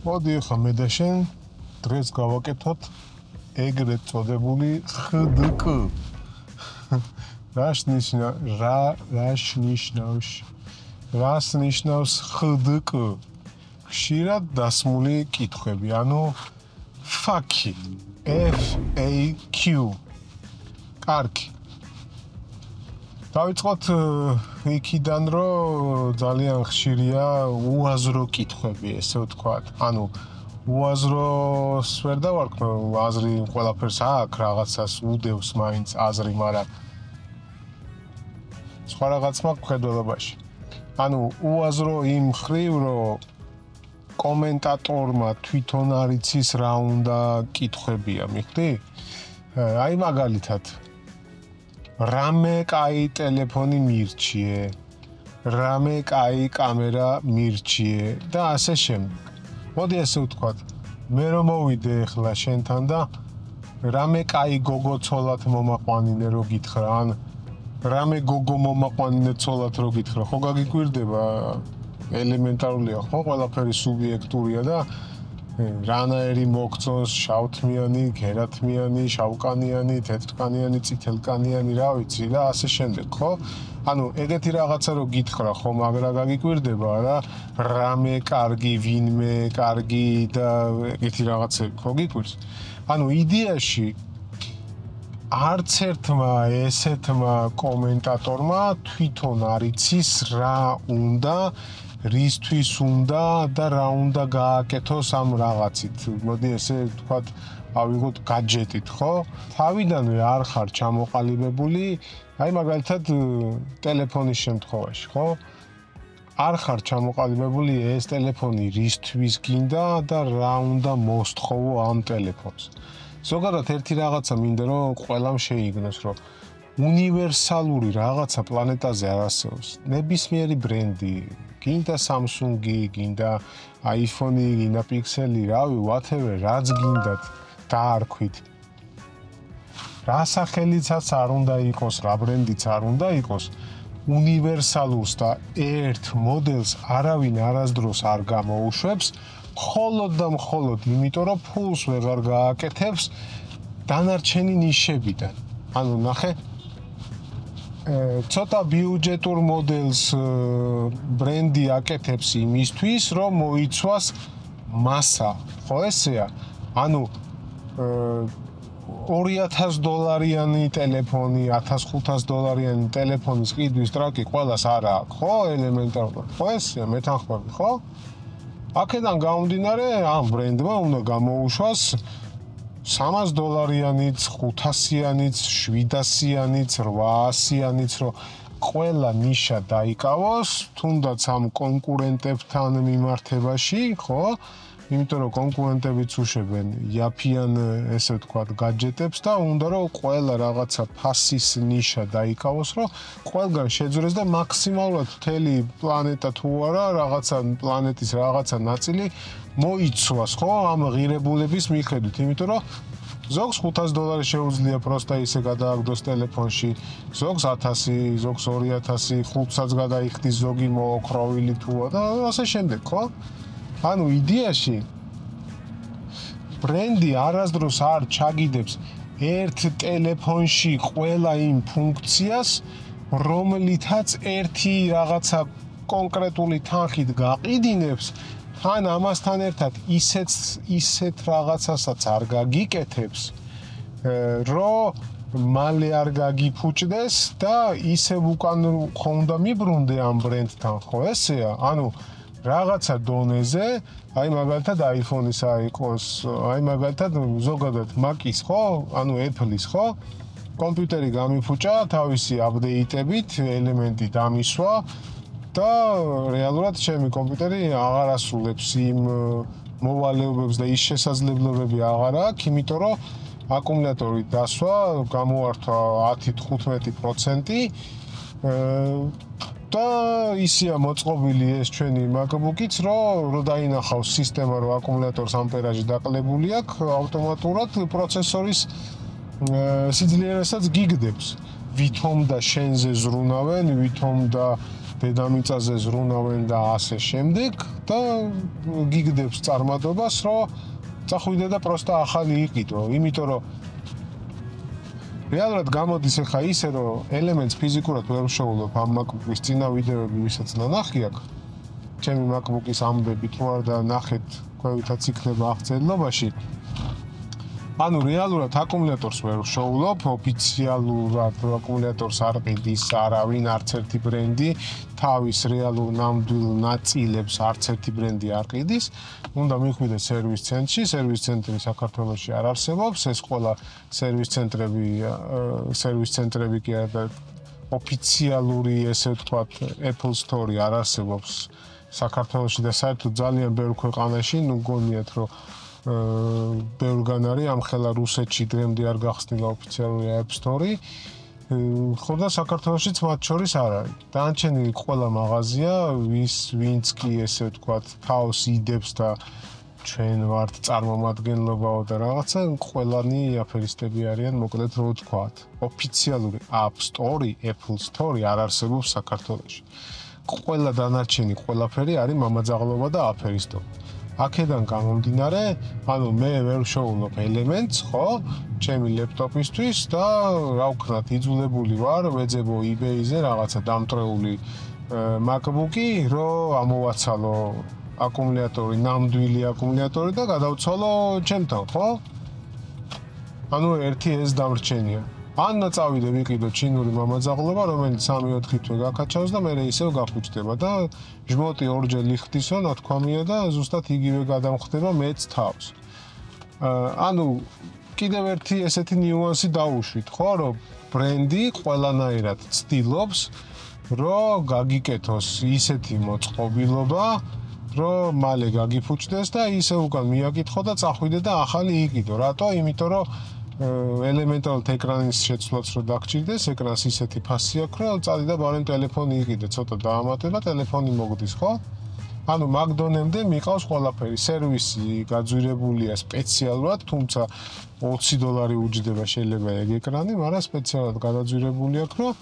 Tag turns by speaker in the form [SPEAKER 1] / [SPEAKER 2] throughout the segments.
[SPEAKER 1] მოდი ახლა მე და შენ დღეს გავაკეთოთ ეგრეთ წოდებული XDK. რას ნიშნავს XDK? ხშირად დასმული კითხვები, ანუ FAQ. FAQ. კარგი. დავიწყოთ იქიდან, რომ ძალიან ხშირია უაზრო კითხვები, ესე ვთქვათ. ანუ უაზროს ვერ დავარქმევ, აზრი ყველაფერს აქვს, რაღაცას უდევს მაინც აზრი, მაგრამ სხვა რაღაც მაქვს ხედველობაში. ანუ უაზრო იმ ხრივ, რომ კომენტატორმა თვითონ არ იცის რა უნდა კითხვებია, მიხვდი? აი მაგალითად რამე კაი ტელეფონი მირჩიე, რამე კაი კამერა მირჩიე და ასე შემდეგ. მოდი ასე ვთქვათ, მე რომ მოვიდე ახლა შენთან და რამე კაი გოგო ცოლად მომაყვანინე რო გითხრა, ან რამე გოგო მომაყვანინე ცოლად რო გითხრა, ხო გაგიკვირდება? ელემენტარულია, ხო? ყველაფერი სუბიექტურია და რანაერი მოგწონს შავთმიანი, გერათმიანი, შავკანიანი, თეთრკანიანი, წითელკანიანი, რა ვიცი და ასე შემდეგ, ხო? ანუ ეგეთი რაღაცა რო გითხრა, ხო, მაგრა გაგიკვირდება რა, რამე კარგი, ვინმე კარგი და ეგეთი რაღაცები, ხო გიკვირს? ანუ იდეაში არც ერთმა ესეთმა კომენტატორმა თვითონ არ იცის რა უნდა, რისთვის უნდა და რა უნდა გააკეთოს ამ რაღაცით. მოდი ესე ვთქვათ, ავიღოთ гаджеტით, ხო? თავიდანვე არ ხარ ჩამოყალიბებული, აი მაგალითად ტელეფონის შემთხვევაში, ხო? არ ხარ ჩამოყალიბებული ეს ტელეფონი რისთვის გინდა და რა უნდა მოსთხოვო ამ ტელეფონს. ზოგადად ერთი რაღაცა მინდა რომ ყველამ შეიგნოს, რომ უნივერსალური რაღაცა პლანეტაზე არ არსებობს. ნებისმიერი ბრენდი, გინდა Samsung-ი, გინდა iPhone-ი, გინდა Pixel-ი, რავი, whatever, რაც გინდათ დაარქვით. რა სახელიცაც არ უნდა იყოს, რა ბრენდიც არ უნდა იყოს, უნივერსალურს და ერთ მოდელს არავინ არასდროს არ გამოუშვებს, მხოლოდ და მხოლოდ იმიტომ, რომ ფულს ვეღარ გააკეთებს დანარჩენი ნიშებიდან. ანუ ნახე, ცოტა ბიუჯეტურ მოდელს ბრენდი აკეთებს იმისთვის, რომ მოიცვას მასა, ხო ესეა? ანუ $2000 ტელეფონი, $1500 ტელეფონის ყიდვის ტრაკი ყველას არ აქვს, ხო? ელემენტარულად, ხო ესეა, მეთანხმები, ხო? აქედან გამომდინარე, ამ ბრენდმა უნდა გამოუშვას $300-იანიც, $500-იანიც, $700-იანიც, $800-იანიც, რომ ყველა ნიშა დაიკავოს, თუნდაც ამ კონკურენტებთან მიმართებაში, ხო? იმიტომ რომ კონკურენტებიც უშვებენ იაფიან, ესე ვთქვათ, гаджеტებს და უნდა რომ ყველა რაღაცა ფასის ნიშა დაიკავოს, რომ ყველგან შეძვრეს და მაქსიმალურად მთელი პლანეტა თუ არა, რაღაცა პლანეტის რაღაცა ნაწილი მოიცვას, ხო, ამ ღირებულების მიხედვით, იმიტომ რომ ზოგს $500 შეუძლია პროსტა ისე გადააგდოს ტელეფონში, ზოგს 1000, ზოგს 2000, 500-ს გადაიხდის ზოგი მოოქროვილი თუა და ასე შემდეგ, ხო? ანუ იდეაში ბრენდი არასდროს არ ჩაგიდებს ერთ ტელეფონში ყველა იმ ფუნქციას, რომლითაც ერთი რაღაცა კონკრეტული თანხით გაყიდინებს, თან ამასთან ერთად ისეთ რაღაცასაც არ გაგიკეთებს, რომ მალე არ გაგიფუჭდეს და ისევ უკან ხო უნდა მიბრუნდე ამ ბრენდთან, ხო ესეა? ანუ რაღაცა დონეზე, აი მაგალითად iPhone-ის აიყოს, აი მაგალითად ზოგადად Mac-ის, ხო? ანუ Apple-ის, ხო? კომპიუტერი გამიფუჭა თავისი აპდეიტებით, ელემენტი დამისვა და რეალურად ჩემი კომპიუტერი აღარ ასრულებს იმ მოვალეობებს და ის შესაძლებლობები აღარ აქვს, იმიტომ რომ აკუმულატორი დასვა გამოართვა 10-15% და ისია მოწყობილი ეს ჩვენი MacBook-იც, რომ დაინახავს სისტემა, რომ აკუმულატორს ამპერაჟი დაკლებული აქვს, ავტომატურად პროცესორის სიძლიერესაც გიგდებს. ვითომ და შენზე ზრუნავენ, ვითომ და დედამიწაზე ზრუნავენ და ასე შემდეგ და გიგდებს წარმადობას, რომ წახვიდე და პროსტა ახალი იყიდო, იმიტომ რომ რეალურად გამოდის ახლა ისე, რომ ელემენტს ფიზიკურად ვერ ვშოულობ ამ MacBook-ის წინა ვიდეოები, ვისაც ნახი აქვს. ჩემი MacBook-ის ამბები თუ არ და ნახეთ, ყვევითაც იქნება აღწერილობაში. ანუ რეალურად აკუმულატორს ვერ ვშოულობ, ოფიციალურად აკუმულატორს არ ყიდის არავინ, არც ერთი ბრენდი, თავის რეალურ ნამდვილ ნაწილებს არც ერთი ბრენდი არ ყიდის. უნდა მიხვიდე სერვის ცენტრში, სერვის ცენტრი საქართველოში არ არსებობს, ეს ყველა სერვის ცენტრები კი არა ოფიციალური, ესე ვთქვათ, Apple Store არ არსებობს საქართველოში და საერთოდ ძალიან ბევრ ქვეყანაში, ნუ გონიათ, რომ ბევრგან არის ამხელა რუსეთში დღემდე არ გახსნილა ოფიციალური App Store. ხო და საქართველოშიც მათ შორის არ არის. დანარჩენი ყველა მაღაზია, ვინც კი ესე ვთქვათ, თავს იდებს და ჩვენ ვართ წარმომადგენლობაო და რაღაცა, ყველანი აფერისტები არიან, მოკლედ რო ვთქვათ. ოფიციალური App Store, Apple Store არ არსებობს საქართველოში. ყველა დანარჩენი ყველაფერი არის მამაძაღლობა და აფერისტობა. აქედან გამომდინარე, ანუ მე ვერ ვშოულობ ელემენტს, ხო, ჩემი ლეპტოპისთვის და რა ვქნათ, იძულებული ვარ, ვეძებო eBay-ზე რაღაცა დამტრეული MacBook-ი, რომ ამოვაცალო აკუმულატორი, ნამდვილი აკუმულატორი და გადავცვალო ჩემთან, ხო? ანუ ერთი ეს დამრჩენია. ან წავიდე ვიყიდო ჩინური მამაძაღლობა, რომელიც 3-4 თვე გაკაჩავს და მე ისევ გახუჭდება და ჟმოტი ორჯერ ლიხდისო, ნათქვამია და ზუსტად იგივე გადამხდება მეც თავს. ანუ კიდევ ერთი ესეთი ნიუანსი დავუშვით, ხო, რომ ბრენდი ყველანაირად ცდილობს, რომ გაგიკეთოს ისეთი მოწყობილობა, რომ მალე გაგიფუჭდეს და ისე უკან მიაკითხო და წახვიდე და ახალი იყიდო. რატო? იმიტომ რომ ელემენტარულად ეკრანის შეცვლაც რო დაგჭირდეს, ეკრანს ისეთი ფასი აქვს, რომ წადი და ბარემ ტელეფონი იყიდე, ცოტა დაამატება, ტელეფონი მოგდის, ხო? ანუ მაგდონემდე მიყავს ყველაფერი, სერვისი გაძვირებულია სპეციალურად, თუმცა $20 უჯდება შეიძლება ეგ ეკრანი, მაგრამ სპეციალურად გადაძვირებული აქვს, რომ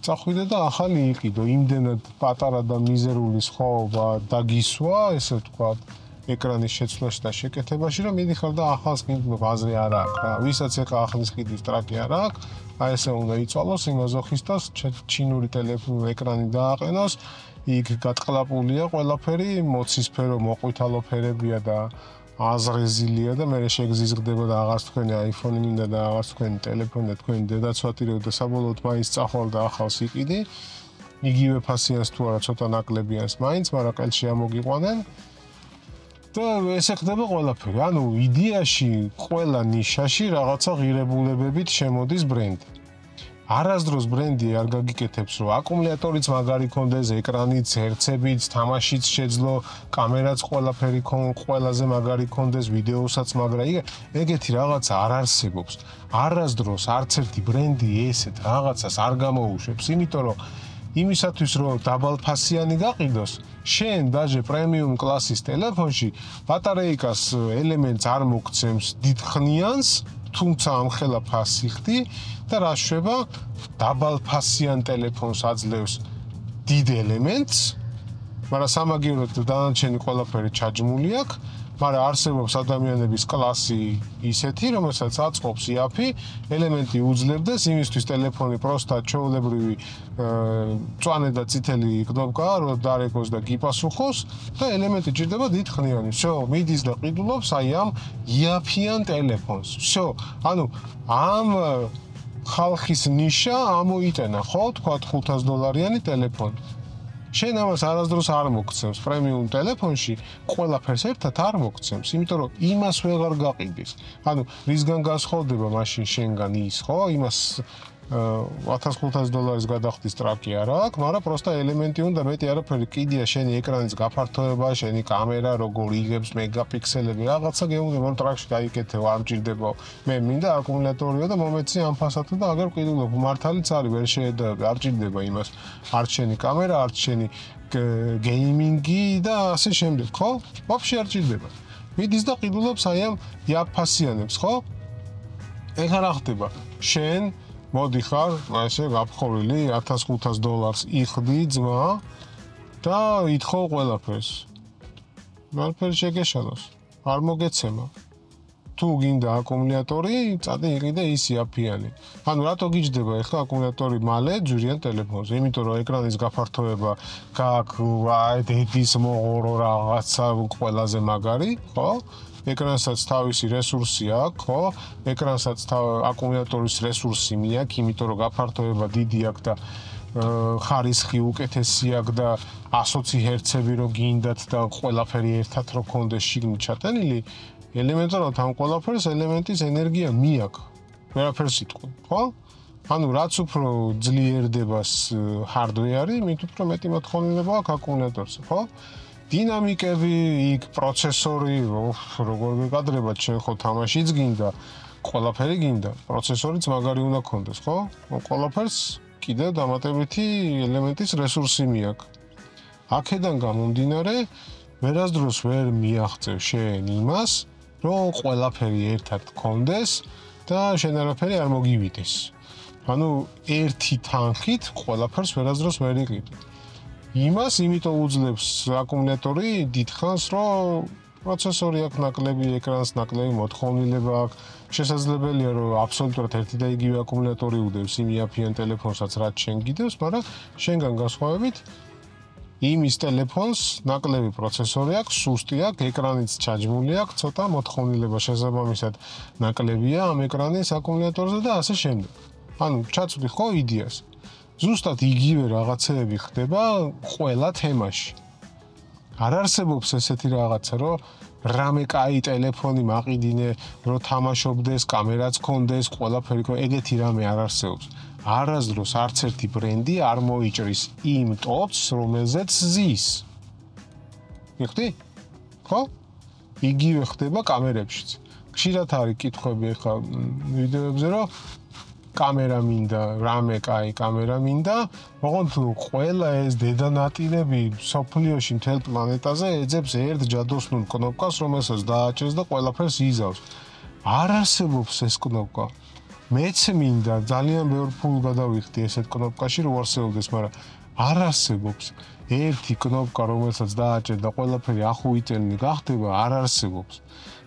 [SPEAKER 1] წახვიდე და ახალი იყიდო, იმდენად პატარა და მიზერული სხვაობა დაგისვა, ესე ვთქვათ, ეკრანის შეცვლაში და შეკეთებაში, რომ მიდიხარ და ახალს გინდობ აზრი არ აქვს რა. ვისაც ეხა ახლის ყიდის ტრაკი არ აქვს, აი ესე უნდა იცვალოს იმ აზოხისტას, ჩინური ტელეფონი ეკრანი დააყენოს, იქ გატყლაპულია ყველაფერი, მოცისფერო, მოყვითალო ფერებია და აზღეზილია და მე შეგზიზღდება და აღარც თქვენი iPhone-ი მინდა და აღარც თქვენი ტელეფონი და თქვენი დედაცვათირო და საბოლოოდ მაინც წახვალ და ახალს იყიდი. იგივე ფასიანს თუ არა ცოტა ნაკლებიანს მაინც, მაგრამ ყელში ამოგიყვანენ. და ესე ხდება ყველაფერი. ანუ იდეაში ყველა ნიშაში რაღაცა ღირებულებებით შემოდის ბრენდი. არასდროს ბრენდი არ გაგიკეთებს, რომ აკუმულატორიც მაგარი კონდეს, ეკრანიც, ჰერცებიც, თამაშიც შეძლო, კამერაც ყველაფერი ყველაზე მაგარი კონდეს, ვიდეოსაც მაგრა. ეგეთი რაღაცა არ არსებობს. არასდროს არც ერთი ბრენდი ესეთ რაღაცას არ გამოუშვებს, იმიტომ რომ იმისათვის რომ დაბალფასიანი გაყიდოს, შენ დაჟე პრემიუმ კლასის ტელეფონში ბატარეიკას ელემენტს არ მოგცემს დიდხნიანს, თუმცა ამხელა ფასი ხდი და რა შვება დაბალფასიან ტელეფონს აძლევს დიდ ელემენტს, მაგრამ სამაგიეროდ დანარჩენი ყველაფერი ჩაჯმული აქვს, მაგრამ არსებობს ადამიანების კლასი ისეთი, რომელსაც აწყობს იაფი, ელემენტი უძლებს, იმისთვის ტელეფონი პროსტა ჩვეულებრივი მწვანე და წითელი გდობკა, რომ დარეკოს და გიპასუხოს და ელემენტი ჭირდება დიდხნიანი. всё, მიდის და ყიდულობს აი ამ იაფიან ტელეფონს. всё, ანუ ამ ხალხის ნიშა ამოიტანა, ხო, თქვა $500 ტელეფონი. შენ ამას არასდროს არ მოგცემს პრემიუმ ტელეფონში, ყველაფერს ერთად არ მოგცემს, იმიტომ რომ იმას ვეღარ გაყიდის. ანუ რისგან გასხოვდება მაშინ შენგან ის, ხო? იმას $1500 გადახდის ტრაკი არ აქვს, მაგრამ პროსტა ელემენტი უნდა მეტი არაფერი, კიდია შენი ეკრანის გაფართოება, შენი კამერა, როგორ იღებს მეგაპიქსელები, რაღაცა გეუბნება, რომ ტრაკში გაიკეთე, არ მჭირდება. მე მინდა აკუმულატორია და მომეცი ამ ფასათა და აგერ ყიდულობ, მართალიც არის, ვერ შეედავები, არ მჭირდება იმას. არც შენი კამერა, არც შენი გეიმინგი და ასე შემდეგ, ხო? ვაფშე არ მჭირდება. მიდის და ყიდულობს აი ამ იაფფასიანებს, ხო? ეხლა რა ხდება? შენ მოდი ხარ, ესე გაფხორილი $1500 იხდი ძმა და ითხოვ ყველაფერს. ყველაფერი შეგეშალოს. არ მოგეცემა. თუ გინდა აკუმულატორი, წადი იყიდე ის იაფიანი. ანუ რატო გიჯდება ახლა აკუმულატორი მალე ძვირიან ტელეფონზე? იმიტომ რომ ეკრანის გაფართოება გააქვს დედის მოღორო რაღაცა ყველაზე მაგარი, ხო? ეკრანსაც თავისი რესურსი აქვს, ხო? ეკრანსაც აკუმულატორის რესურსი მიაქვს, იმიტომ რომ გაფართოება დიდი აქვს და ხარისხი უკეთესი აქვს და 120 ჰერცები რო გინდათ და ყველაფერი ერთად რო გქონდეს შიგნით ჩატანილი, ელემენტარულად ამ ყველაფერს ელემენტის ენერგია მიაქვს. ვერაფერს იტყვი, ხო? ანუ რაც უფრო ძლიერდებას ჰარდვეარი, მით უფრო მეტი მოთხოვნილება აქვს აკუმულატორზე, ხო? დინამიკები, იქ პროცესორი, როგორ გეკადრება, შენ ხო თამაშიც გინდა, ყველაფერი გინდა, პროცესორიც მაგარი უნდა გქონდეს, ხო? ყველაფერს კიდევ დამატებითი ელემენტის რესურსი მიაქვს. აქედან გამომდინარე, ვერასდროს ვერ მიაღწევ შენ იმას, რომ ყველაფერი ერთად გქონდეს და შენ არაფერი არ მოგივიდეს. ანუ ერთი თანხით ყველაფერს ვერასდროს ვერ იყიდი. იმას იმიტომ უძლებს აკუმულატორი დიდხანს, რომ პროცესორი აქვს ნაკლები, ეკრანს ნაკლები მოთხოვნილება აქვს. შესაძლებელია, რომ აბსოლუტურად ერთი და იგივე აკუმულატორი უდევს იმ იაფიან ტელეფონსაც, რაც შენ გიდევს, მაგრამ შენგან განსხვავებით იმის ტელეფონს ნაკლები პროცესორი აქვს, სუსტი აქვს, ეკრანიც ჩაჯმული აქვს, ცოტა მოთხოვნილება შესაბამისად ნაკლებია ამ ეკრანის აკუმულატორზე და ასე შემდეგ. ანუ ჩაწვდი ხო იდეას. ზუსტად იგივე რაღაცეები ხდება ყველა თემაში. არ არსებობს ესეთი რაღაცა, რომ რამე კაი ტელეფონი მაყიდინე, რომ თამაშობდეს, კამერაც ქონდეს, ყველაფერი ქონდეს, ეგეთი რამე არ არსებობს. არასდროს არც ერთი ბრენდი არ მოიჭრის იმ ტოპს, რომელზეც ზის. მიხდი? ხო? იგივე ხდება კამერებშიც. ხშირად არის კითხვები ახლა ვიდეოებზე, რომ კამერა მინდა, რამე კაი კამერა მინდა, ოღონდ ყველა ეს დედანატილები სოფლიოში მთელ პლანეტაზე ეძებს ერთ ჯადოსნურ კნოპკას, რომელსაც დააჭერს და ყველაფერს იზავს. არ არსებობს ეს კნოპკა. მეც მინდა ძალიან ბევრ ფულს გადავიხდი ესეთ კნოპკაში, რომ არსებობდეს, მაგრამ არ არსებობს. ერთი კნოპკა, რომელსაც დააჭერ და ყველაფერი ახუიტელი გახდება, არ არსებობს.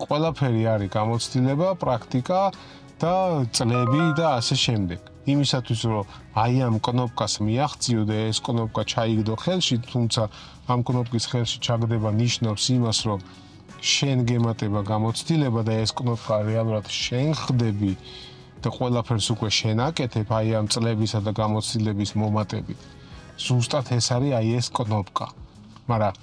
[SPEAKER 1] ყველაფერი არის გამოცდილება, პრაქტიკა და წლები და ასე შემდეგ. იმისათვის რომ აი ამ კნოპკას მიაღწიო და ეს კნოპკა ჩაიგდო ხელში, თუმცა ამ კნოპკის ხელში ჩაგდება ნიშნავს იმას, რომ შენ გემატება გამოცდილება და ეს კნოპკა რეალურად შენ ხდები და ყველაფერს უკვე შენ აკეთებ აი ამ წლებისა და გამოცდილების მომატებით. ზუსტად ეს არის აი ეს კნოპკა. მაგრამ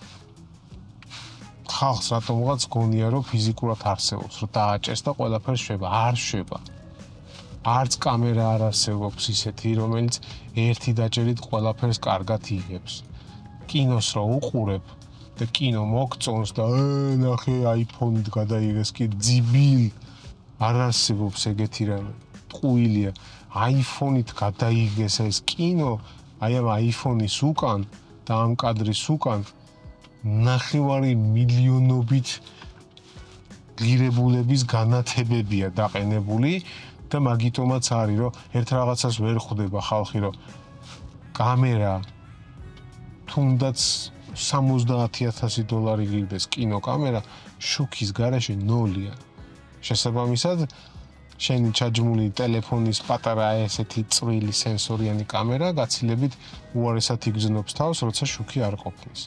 [SPEAKER 1] ხალხს რატომღაც გონია, რომ ფიზიკურად არსებობს, რომ დააჭერს და ყველაფერს შვება. არ შვება. არც კამერა არ არსებობს ისეთი, რომელიც ერთი დაჭერით ყველაფერს კარგად იღებს. კინოს რო უყურებ და კინო მოგწონს და ნახე iPhone-ით გადაიღეს კი ძიბილ. არ არსებობს ეგეთი რამე. ტყუილია. iPhone-ით გადაიღეს ეს კინო, აი ამ iPhone-ის უკან და ამ კადრის უკან ნახევარი მილიონობით ღირებულების განათებებია დაყენებული და მაგიტომაც არის, რომ ერთ რაღაცას ვერ ხვდება ხალხი, რომ კამერა თუნდაც $70,000 გიგდეს კინოკამერა, შუქის გარეშე ნოლია. შესაბამისად, შენი ჩაჯმული ტელეფონის პატარა ესეთი წვრილი სენსორიანი კამერა გაცილებით უარესად იგრძნობს თავს, როცა შუქი არ ყოფნის.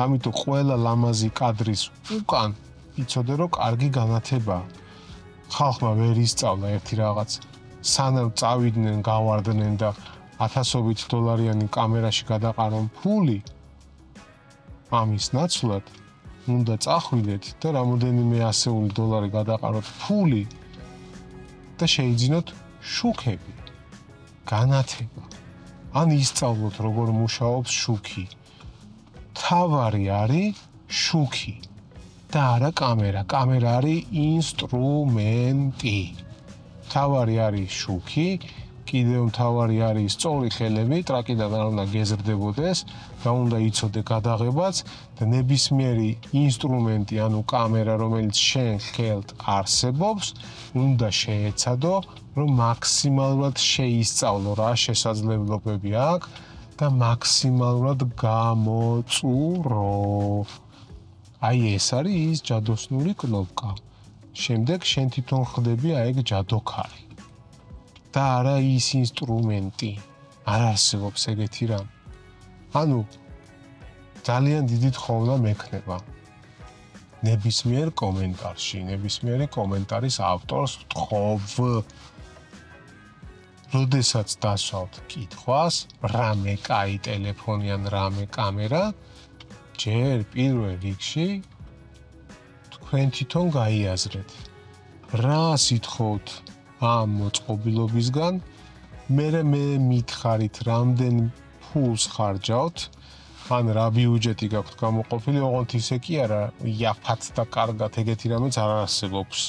[SPEAKER 1] ამიტომ ყველა ლამაზი კადრის უკან იცოდე, რომ კარგი განათებაა. ხალხმა ვერ ისწავლა ერთი რაღაც. სანამ წავიდნენ, გავარდნენ და $1000 კამერაში გადაყარონ ფული, ამის ნაცვლად უნდა წახვიდეთ და რამოდენიმე $100 გადაყაროთ ფული და შეიძინოთ შუქები, განათება. ან ისწავლოთ, როგორ მუშაობს შუქი. თავარი არის შუქი და არა კამერა. კამერა არის ინსტრუმენტი. თავარი არის შუქი, კიდევ მთავარი არის სწორი ხელები, ტრაკიდან არ უნდა გეზრდებოდეს და უნდა იცოდე გადაღებაც და ნებისმიერი ინსტრუმენტი, ანუ კამერა, რომელიც შენ ხელთ არსებობს, უნდა შეეცადო, რომ მაქსიმალურად შეისწავლო რა შესაძლებლობები აქვს და მაქსიმალურად გამოწურო. აი ეს არის ის ჯადოსნური კნოპკა. შემდეგ შენ თვითონ ხდები აი ეგ ჯადოქარი. და არა ის ინსტრუმენტი. არ არსებობს ეგეთი რამ. ანუ ძალიან დიდი თხოვნა მექნება. ნებისმიერ კომენტარში, ნებისმიერი კომენტარის ავტორს ვთხოვ. როდესაც დასვავთ კითხვას, რამე კაი ტელეფონი ან რამე კამერა, ჯერ პირველ რიგში თქვენ თვითონ გაიაზრეთ. რა სითხოვთ ამ მოწყობილობისგან, მე მითხარით რამდენ ფულს ხარჯავთ, ან რა ბიუჯეტი გაქვთ გამოყოფილი, ოღონდ ისე კი არა, იაფად და კარგად ეგეთი რამეც არ არსებობს.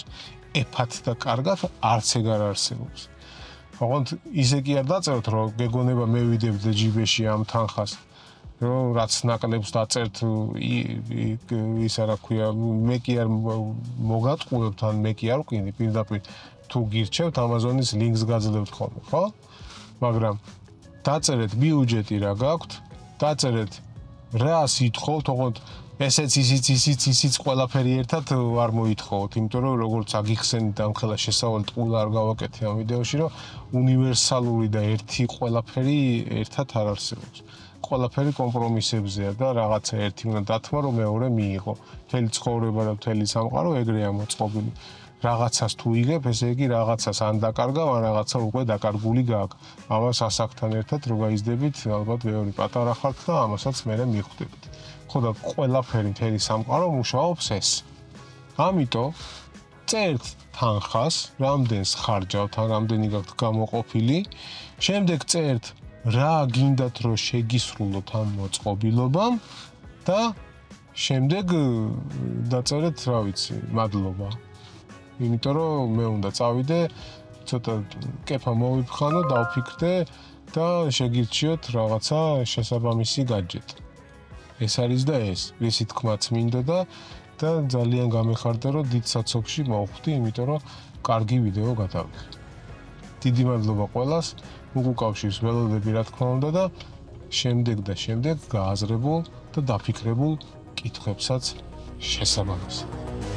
[SPEAKER 1] ეფად და კარგად არც ეგ არ არსებობს. ოღონდ ისე კი არ დაწეროთ, რომ გეგონება მე ვიდებ ჯიბეში ამ თანხას, რომ რაც ნაკლებს დაწერთ ის რა ქვია, მე კი არ მოგატყუებთ, ან მე კი არ ვყინი პირდაპირ თუ გირჩევთ Amazon-ის ლინკს გაძლევთ ხოლმე, ხო? მაგრამ დაწერეთ ბიუჯეტი რა გაქვთ, დაწერეთ რა სითხოვთ, ოღონდ ესეც ისიც ყველაფერი ერთად არ მოითხოვოთ, იმიტომ რომ როგორც აგიხსენით ამ ხელა შესავალი ტყუილ არ გავაკეთე ამ ვიდეოში, რომ უნივერსალური და ერთი ყველაფერი ერთად არ არსებობს. ყველაფერი კომპრომისებზეა და რაღაცა ერთი უნდა დათმა, რომ მეორე მიიღო. მთელი ცხოვრება და მთელი სამყარო ეგრეა მოწყობილი. რაღაცას თუ იღებ, ესე იგი რაღაცას ან დაკარგავ, ან რაღაცა უკვე დაკარგული გააქვს. ამას ასაკთან ერთად რო გაიზრდებით, ალბათ მეორე პატარა ხართ და ამასაც მერე მიხვდებით. ხო და ყველაფერი მთელი სამყარო მუშაობს ეს. ამიტომ წერთ თანხას, რამდენს ხარჯავთ, ან რამდენი გაქვთ გამოყოფილი, შემდეგ წერთ რა გინდათ რომ შეგისრულოთ ამ მოწყობილობამ და შემდეგ დაწერეთ, რა ვიცი, მადლობა. იმიტომ რომ მე უნდა წავიდე, ცოტა კეფა მოვიფხანო, დავფიქრდე და შეგირჩიოთ რაღაცა შესაბამისი გაჯეტი. ეს არის და ეს, რისი თქმაც მინდოდა და ძალიან გამეხარდა, რომ დიდ საცობში მოვხვდი, იმიტომ რომ კარგი ვიდეო გადავიღე. დიდი მადლობა ყველას, უკავშირს ველოდები რა თქმა უნდა და შემდეგ გააზრებულ და დაფიქრებულ კითხვებსაც შესაბამისად.